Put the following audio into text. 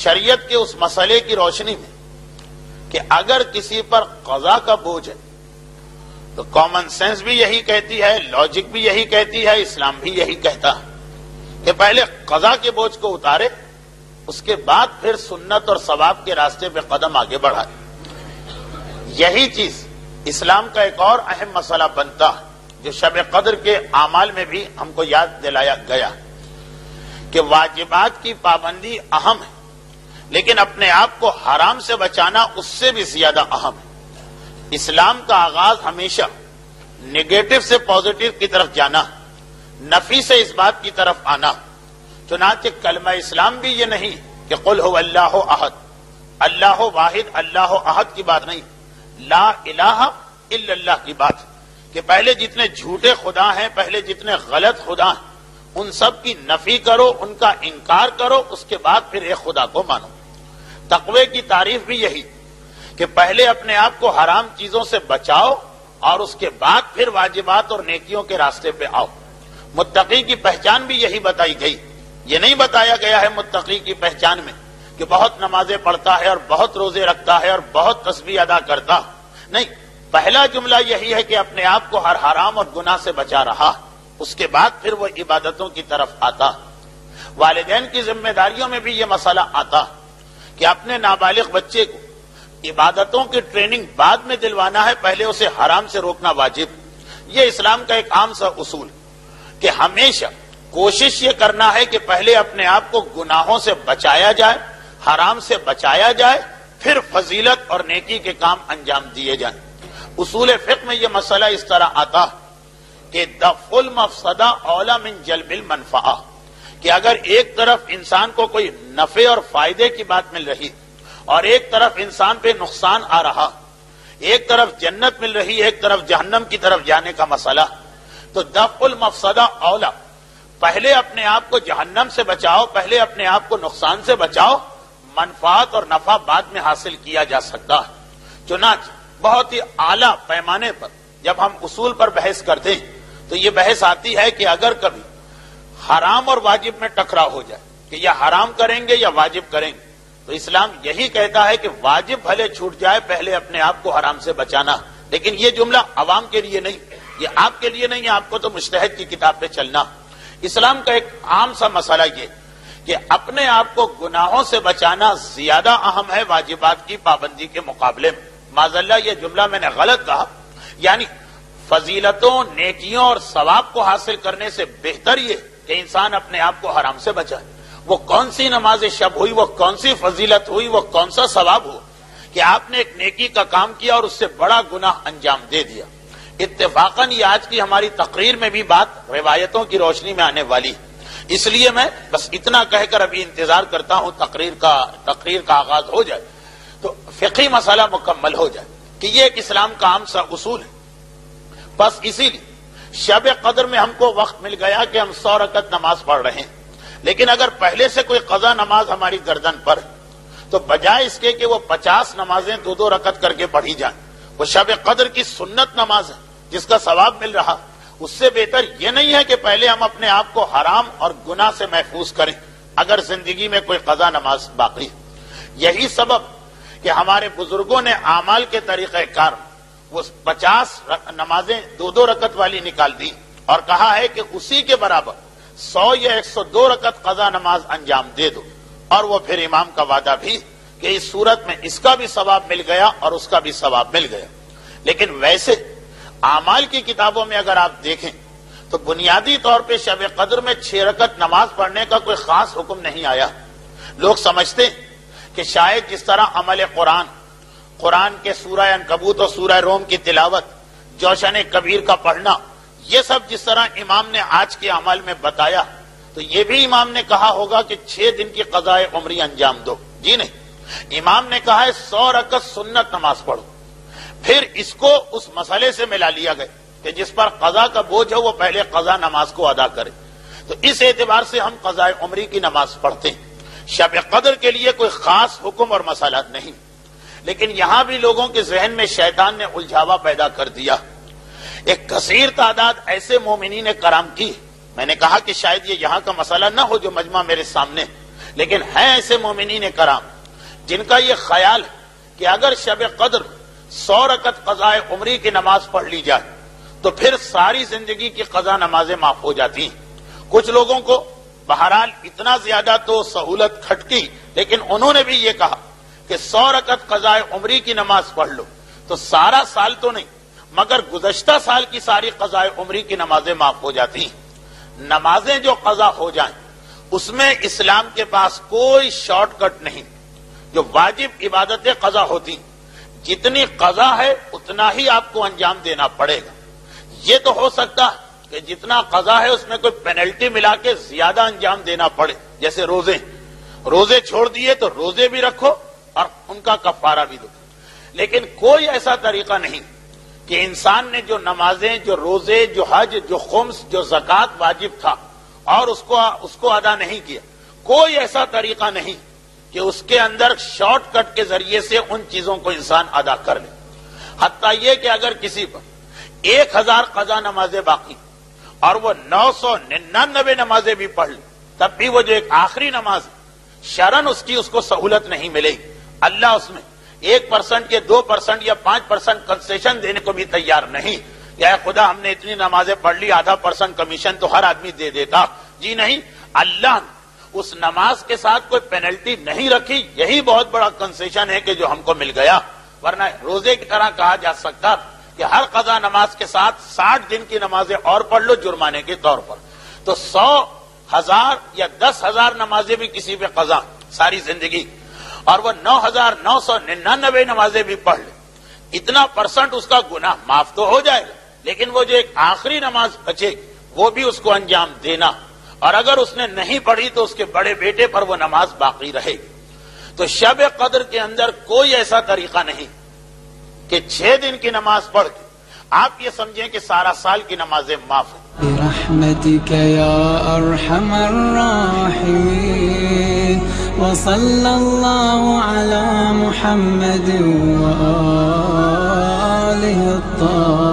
شریعت کے اس مسئلے کی روشنی میں کہ اگر کسی پر قضا کا بوجھ ہے تو کامن سینس بھی یہی کہتی ہے، لاجک بھی یہی کہتی ہے، اسلام بھی یہی کہتا ہے کہ پہلے قضا کے بوجھ کو اتارے، اس کے بعد پھر سنت اور ثواب کے راستے پہ قدم آگے بڑھائے۔ یہی چیز اسلام کا ایک اور اہم مسئلہ بنتا ہے جو شب قدر کے اعمال میں بھی ہم کو یاد دلایا گیا کہ واجبات کی پابندی اہم ہے، لیکن اپنے آپ کو حرام سے بچانا اس سے بھی زیادہ اہم ہے۔ اسلام کا آغاز ہمیشہ نیگیٹو سے پازیٹو کی طرف جانا، نفی سے اس بات کی طرف آنا۔ چنانچہ کلمہ اسلام بھی یہ نہیں کہ قل هو اللہ احد، اللہ واحد اللہ احد کی بات نہیں، لا الہ الا اللہ کی بات کہ پہلے جتنے جھوٹے خدا ہیں، پہلے جتنے غلط خدا ہیں، ان سب کی نفی کرو، ان کا انکار کرو، اس کے بعد پھر ایک خدا کو مانو۔ تقوی کی تعریف بھی یہی کہ پہلے اپنے آپ کو حرام چیزوں سے بچاؤ اور اس کے بعد پھر واجبات اور نیکیوں کے راستے پہ آؤ۔ متقی کی پہچان بھی یہی بتائی گئی، یہ نہیں بتایا گیا ہے متقی کی پہچان میں کہ بہت نمازیں پڑھتا ہے اور بہت روزے رکھتا ہے اور بہت تسبیح ادا کرتا، نہیں، پہلا جملہ یہی ہے کہ اپنے آپ کو ہر حرام اور گناہ سے بچا رہا، اس کے بعد پھر وہ عبادتوں کی طرف آتا۔ والدین کی ذمہ داریوں میں بھی یہ مسئلہ آتا کہ اپنے نابالغ بچے کو عبادتوں کی ٹریننگ بعد میں دلوانا ہے، پہلے اسے حرام سے روکنا واجب۔ یہ اسلام کا ایک عام سا اصول کہ ہمیشہ کوشش یہ کرنا ہے کہ پہلے اپنے آپ کو گناہوں سے بچایا جائے، حرام سے بچایا جائے، پھر فضیلت اور نیکی کے کام انجام دیے جائیں۔ اصول فقہ میں یہ مسئلہ اس طرح آتا کہ دفع المفسدہ اولی من جلب المنفعہ، کہ اگر ایک طرف انسان کو کوئی نفع اور فائدے کی بات مل رہی اور ایک طرف انسان پہ نقصان آ رہا، ایک طرف جنت مل رہی ایک طرف جہنم کی طرف جانے کا مسئلہ، تو دفع المفسدہ اولی، پہلے اپنے آپ کو جہنم سے بچاؤ، پہلے اپنے آپ کو نقصان سے بچاؤ، منفعت اور نفع بعد میں حاصل کیا جا سکتا ہے۔ چنانچہ بہت ہی اعلیٰ پیمانے پر جب ہم اصول پر بحث کرتے ہیں تو یہ بحث آتی ہے کہ اگر کبھی حرام اور واجب میں ٹکراؤ ہو جائے کہ یا حرام کریں گے یا واجب کریں گے، تو اسلام یہی کہتا ہے کہ واجب بھلے چھوٹ جائے، پہلے اپنے آپ کو حرام سے بچانا۔ لیکن یہ جملہ عوام کے لیے نہیں، یہ آپ کے لیے نہیں ہے، آپ کو تو مجتہد کی کتاب پہ چلنا۔ اسلام کا ایک عام سا مسئلہ یہ کہ اپنے آپ کو گناہوں سے بچانا زیادہ اہم ہے واجبات کی پابندی کے مقابلے میں۔ معذاللہ یہ جملہ میں نے غلط کہا، یعنی فضیلتوں، نیکیوں اور ثواب کو حاصل کرنے سے بہتر یہ کہ انسان اپنے آپ کو حرام سے بچائے۔ وہ کون سی نماز شب ہوئی، وہ کون سی فضیلت ہوئی، وہ کون سا ثواب ہوا کہ آپ نے ایک نیکی کا کام کیا اور اس سے بڑا گناہ انجام دے دیا۔ اتفاقاً یہ آج کی ہماری تقریر میں بھی بات روایتوں کی روشنی میں آنے والی، اس لیے میں بس اتنا کہہ کر ابھی انتظار کرتا ہوں تقریر کا آغاز ہو جائے تو فقہی مسئلہ مکمل ہو جائے کہ یہ ایک اسلام کا عام سا اصول ہے۔ بس اسی لیے شب قدر میں ہم کو وقت مل گیا کہ ہم 100 رکعت نماز پڑھ رہے ہیں، لیکن اگر پہلے سے کوئی قضا نماز ہماری گردن پر تو بجائے اس کے کہ وہ 50 نمازیں 2 رکعت کر کے پڑھی جائیں، وہ شب قدر کی سنت نماز ہے جس کا ثواب مل رہا، اس سے بہتر یہ نہیں ہے کہ پہلے ہم اپنے آپ کو حرام اور گناہ سے محفوظ کریں اگر زندگی میں کوئی قضا نماز باقی۔ یہی سبب کہ ہمارے بزرگوں نے اعمال کے طریقہ کار وہ 50 نمازیں 2 رکعت والی نکال دی اور کہا ہے کہ اسی کے برابر 100 یا 102 رکعت قضا نماز انجام دے دو، اور وہ پھر امام کا وعدہ بھی کہ اس صورت میں اس کا بھی ثواب مل گیا اور اس کا بھی ثواب مل گیا۔ لیکن ویسے اعمال کی کتابوں میں اگر آپ دیکھیں تو بنیادی طور پہ شب قدر میں 6 رکعت نماز پڑھنے کا کوئی خاص حکم نہیں آیا۔ لوگ سمجھتے ہیں کہ شاید جس طرح عمل قرآن کے سورہ عنکبوت اور سورہ روم کی تلاوت، جوشن کبیر کا پڑھنا، یہ سب جس طرح امام نے آج کے عمل میں بتایا تو یہ بھی امام نے کہا ہوگا کہ 6 دن کی قضاء عمری انجام دو۔ جی نہیں، امام نے کہا ہے 100 رکعت سنت نماز پڑھو۔ پھر اس کو اس مسئلے سے ملا لیا گیا کہ جس پر قضا کا بوجھ ہے وہ پہلے قضا نماز کو ادا کرے، تو اس اعتبار سے ہم قضاء عمری کی نماز پڑھتے ہیں۔ شب قدر کے لیے کوئی خاص حکم اور مسئلہ نہیں، لیکن یہاں بھی لوگوں کے ذہن میں شیطان نے الجھاوا پیدا کر دیا۔ ایک کثیر تعداد ایسے مومنین کرام کی، میں نے کہا کہ شاید یہ یہاں کا مسئلہ نہ ہو جو مجمع میرے سامنے، لیکن ہیں ایسے مومنین کرام جن کا یہ خیال ہے کہ اگر شب قدر 100 رکعت قضاء عمری کی نماز پڑھ لی جائے تو پھر ساری زندگی کی قضا نمازیں معاف ہو جاتی ہیں۔ کچھ لوگوں کو بہرحال اتنا زیادہ تو سہولت کھٹکی، لیکن انہوں نے بھی یہ کہا کہ 100 رکعت قضاء عمری کی نماز پڑھ لو تو سارا سال تو نہیں مگر گزشتہ سال کی ساری قضاء عمری کی نمازیں معاف ہو جاتی ہیں۔ نمازیں جو قضا ہو جائیں اس میں اسلام کے پاس کوئی شارٹ کٹ نہیں۔ جو واجب عبادتیں قضا ہوتی جتنی قضا ہے اتنا ہی آپ کو انجام دینا پڑے گا۔ یہ تو ہو سکتا ہے کہ جتنا قضا ہے اس میں کوئی پینلٹی ملا کے زیادہ انجام دینا پڑے، جیسے روزے چھوڑ دیے تو روزے بھی رکھو اور ان کا کفارہ بھی دو، لیکن کوئی ایسا طریقہ نہیں کہ انسان نے جو نمازیں، جو روزے، جو حج، جو خمس، جو زکوٰۃ واجب تھا اور اس کو ادا نہیں کیا۔ کوئی ایسا طریقہ نہیں کہ اس کے اندر شارٹ کٹ کے ذریعے سے ان چیزوں کو انسان ادا کر لے۔ حتیٰ یہ کہ اگر کسی پر 1000 قضا نمازیں باقی اور وہ 999 نمازیں بھی پڑھ لے تب بھی وہ جو ایک آخری نماز شرن اس کو سہولت نہیں ملے گی۔ اللہ اس میں 1% یا 2% یا 5% کنسیشن دینے کو بھی تیار نہیں۔ یا خدا ہم نے اتنی نمازیں پڑھ لی، ½ % کمیشن تو ہر آدمی دے دیتا۔ جی نہیں، اللہ نے اس نماز کے ساتھ کوئی پینلٹی نہیں رکھی، یہی بہت بڑا کنسیشن ہے کہ جو ہم کو مل گیا، ورنہ روزے کی طرح کہا جا سکتا کہ ہر قضا نماز کے ساتھ 60 دن کی نمازیں اور پڑھ لو جرمانے کے طور پر، تو 100، 1000 یا 10,000 نمازیں بھی کسی پہ قضا ساری زندگی، اور وہ 9,999 نمازیں بھی پڑھ لے، اتنا % اس کا گناہ معاف تو ہو جائے گا، لیکن وہ جو ایک آخری نماز بچے وہ بھی اس کو انجام دینا، اور اگر اس نے نہیں پڑھی تو اس کے بڑے بیٹے پر وہ نماز باقی رہے گی۔ تو شب قدر کے اندر کوئی ایسا طریقہ نہیں کہ 6 دن کی نماز پڑھ کے آپ یہ سمجھیں کہ سارا سال کی نمازیں معاف ہیں۔ برحمتك يا أرحم الراحمين وصلى الله على محمد وآله الطاهرين